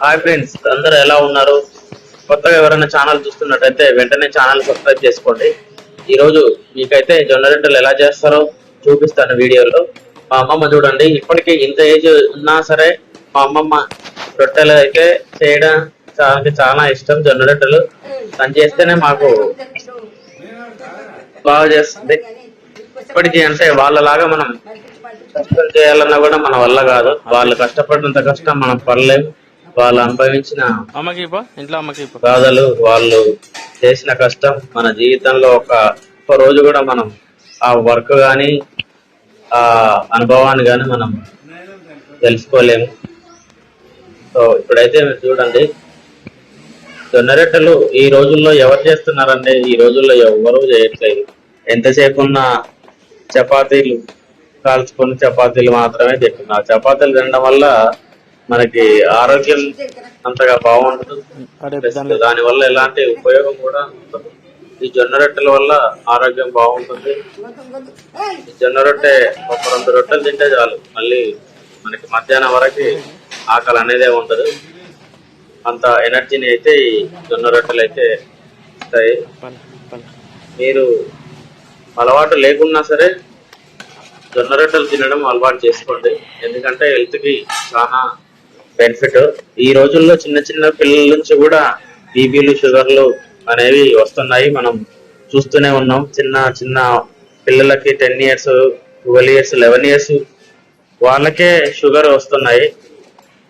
Hi friends, అందరూ ఎలా ఉన్నారు? కొత్తగా ఎవరైనా ఛానల్ చూస్తున్నట్టయితే వెంటనే ఛానల్ సబ్స్క్రైబ్ చేసుకోండి. ఈరోజు మీకైతే జొన్న రొట్టెలు ఎలా చేస్తారో చూపిస్తాను వీడియోలో. మా అమ్మమ్మ చూడండి, ఇప్పటికీ ఇంత ఏజ్ ఉన్నా సరే మా అమ్మమ్మ రొట్టెలు అయితే చేయడం చాలా ఇష్టం. జొన్న రొట్టెలు తను చేస్తేనే మాకు బాగా చేస్తుంది. ఇప్పటికీ అంటే వాళ్ళలాగా మనం కష్టం చేయాలన్నా కూడా మన వల్ల కాదు. వాళ్ళు కష్టపడినంత కష్టం మనం పడలేము. వాళ్ళు అనుభవించిన బాధలు, వాళ్ళు చేసిన కష్టం మన జీవితంలో ఒక రోజు కూడా మనం ఆ వర్క్ కానీ ఆ అనుభవాన్ని కానీ మనం తెలుసుకోలేము. సో ఇప్పుడైతే మీరు చూడండి, జొన్న రొట్టెలు ఈ రోజుల్లో ఎవరు చేస్తున్నారంటే ఈ రోజుల్లో ఎవరు చేయట్లేదు. ఎంతసేపు ఉన్న చపాతీలు కాల్చుకొని చపాతీలు మాత్రమే తింటున్నారు. చపాతీలు తినడం వల్ల మనకి ఆరోగ్యం అంతగా బాగుండదు. దాని వల్ల ఎలాంటి ఉపయోగం కూడా ఉండదు. ఈ జొన్న రొట్టెల వల్ల ఆరోగ్యం బాగుంటుంది. ఈ జొన్న రొట్టె ఒక 2 రొట్టెలు తింటే చాలు, మళ్ళీ మనకి మధ్యాహ్నం వరకు ఆకలి అనేదే ఉండదు. అంత ఎనర్జీని అయితే ఈ జొన్న రొట్టెలు అయితే ఇస్తాయి. మీరు అలవాటు లేకున్నా సరే జొన్న రొట్టెలు తినడం అలవాటు చేసుకోండి. ఎందుకంటే హెల్త్ కి చాలా బెనిఫిట్. ఈ రోజుల్లో చిన్న చిన్న పిల్లల నుంచి కూడా బీపీలు, షుగర్లు అనేవి వస్తున్నాయి. మనం చూస్తూనే ఉన్నాం. చిన్న చిన్న పిల్లలకి 10 years, 12 years, 11 years వాళ్ళకే షుగర్ వస్తున్నాయి.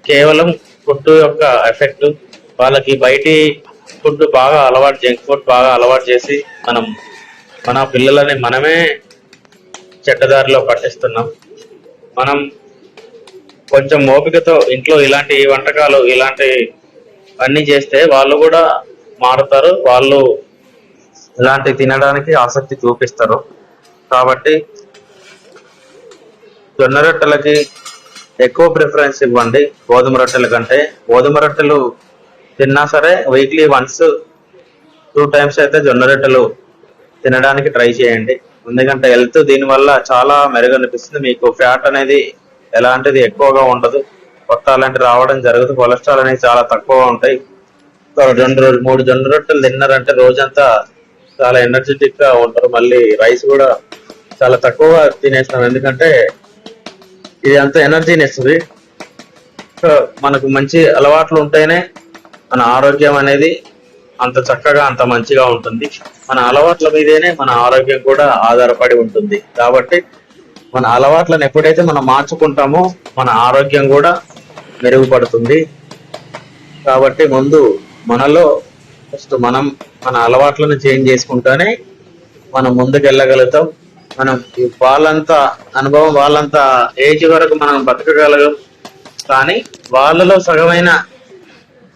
కేవలం ఫుడ్ యొక్క ఎఫెక్ట్. వాళ్ళకి బయటి ఫుడ్ బాగా అలవాటు, జంక్ ఫుడ్ బాగా అలవాటు చేసి మన పిల్లలని మనమే చెడ్డదారిలో పట్టిస్తున్నాం. మనం కొంచెం ఓపికతో ఇంట్లో ఇలాంటి వంటకాలు, ఇలాంటి అన్ని చేస్తే వాళ్ళు కూడా మారుతారు. వాళ్ళు ఇలాంటి తినడానికి ఆసక్తి చూపిస్తారు. కాబట్టి జొన్న రొట్టెలకి ఎక్కువ ప్రిఫరెన్స్ ఇవ్వండి గోధుమ రొట్టెల కంటే. గోధుమ రొట్టెలు తిన్నా సరే వీక్లీ వన్స్ 2 times అయితే జొన్న రొట్టెలు తినడానికి ట్రై చేయండి. ఎందుకంటే హెల్త్ దీనివల్ల చాలా మెరుగనిపిస్తుంది. మీకు ఫ్యాట్ అనేది ఎలాంటిది ఎక్కువగా ఉండదు, పొట్ట అలాంటివి రావడం జరగదు. కొలెస్ట్రాల్ అనేది చాలా తక్కువ ఉంటాయి. 3 జొన్న రొట్టెలు తిన్నారంటే రోజంతా చాలా ఎనర్జెటిక్ గా ఉంటారు. మళ్ళీ రైస్ కూడా చాలా తక్కువ తినేస్తాం, ఎందుకంటే ఇది అంత ఎనర్జీని ఇస్తుంది. సో మనకు మంచి అలవాట్లు ఉంటేనే మన ఆరోగ్యం అనేది అంత చక్కగా, అంత మంచిగా ఉంటుంది. మన అలవాట్ల మీదేనే మన ఆరోగ్యం కూడా ఆధారపడి ఉంటుంది. కాబట్టి మన అలవాట్లను ఎప్పుడైతే మనం మార్చుకుంటామో మన ఆరోగ్యం కూడా మెరుగుపడుతుంది. కాబట్టి ముందు మనలో ఫస్ట్ మన అలవాట్లను చేంజ్ చేసుకుంటేనే మనం ముందుకు వెళ్ళగలుగుతాం. మనం వాళ్ళంతా అనుభవం, వాళ్ళంతా ఏజ్ వరకు మనం బతకగలం. కానీ వాళ్ళలో సగమైన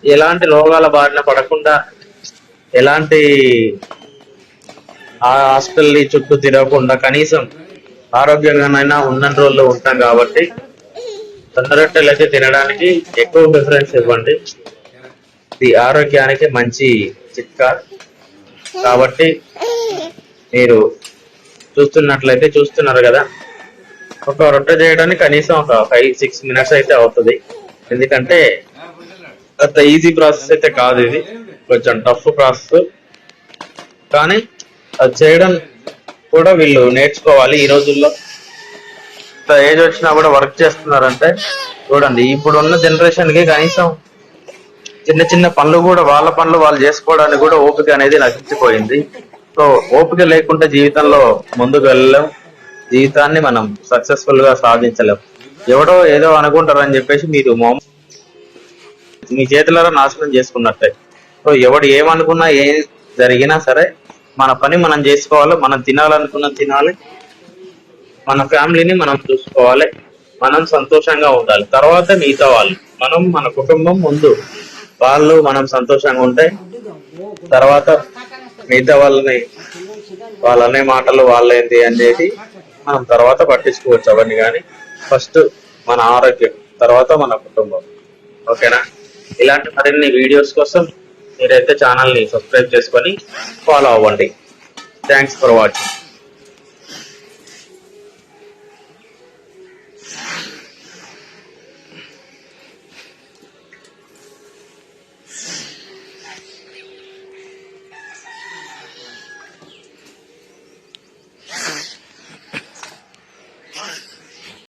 ఎలాంటి రోగాల బారిన పడకుండా, ఎలాంటి హాస్పిటల్ చుట్టూ తిరగకుండా కనీసం ఆరోగ్యంగానైనా ఉన్న రోజుల్లో ఉంటాం. కాబట్టి జొన్న రొట్టెలు అయితే తినడానికి ఎక్కువ ప్రిఫరెన్స్ ఇవ్వండి. ఇది ఆరోగ్యానికి మంచి చిట్కా. కాబట్టి మీరు చూస్తున్నారు కదా, ఒక రొట్టె చేయడానికి కనీసం ఒక 5-6 minutes అయితే అవుతుంది. ఎందుకంటే అంత ఈజీ ప్రాసెస్ అయితే కాదు, ఇది కొంచెం టఫ్ ప్రాసెస్. కానీ అది చేయడం కూడా వీళ్ళు నేర్చుకోవాలి. ఈ రోజుల్లో ఏజ్ వచ్చినా కూడా వర్క్ చేస్తున్నారంటే చూడండి, ఇప్పుడున్న జనరేషన్ కి కనీసం చిన్న చిన్న పనులు కూడా, వాళ్ళ పనులు వాళ్ళు చేసుకోవడానికి కూడా ఓపిక అనేది నశించిపోయింది. సో ఓపిక లేకుండా జీవితంలో ముందుకు వెళ్ళలేం. జీవితాన్ని మనం సక్సెస్ఫుల్ గా సాధించలేం. ఎవడో ఏదో అనుకుంటారని చెప్పేసి మీరు మీ చేతులారా నాశనం చేసుకున్నట్టే. సో ఎవడు ఏమనుకున్నా, ఏం జరిగినా సరే మన పని మనం చేసుకోవాలి. మనం తినాలనుకున్న తినాలి. మన ఫ్యామిలీని మనం చూసుకోవాలి. మనం సంతోషంగా ఉండాలి. తర్వాత మిగతా వాళ్ళు, మన కుటుంబం ముందు మనం సంతోషంగా ఉంటే తర్వాత మిగతా వాళ్ళనే మాటలు వాళ్ళేంటి అనేది మనం తర్వాత పట్టించుకోవచ్చు అవన్నీ. కానీ ఫస్ట్ మన ఆరోగ్యం, తర్వాత మన కుటుంబం. ఓకేనా? ఇలాంటి మరిన్ని వీడియోస్ కోసం మీరైతే ఛానల్ని సబ్స్క్రైబ్ చేసుకొని ఫాలో అవ్వండి. Thanks for watching.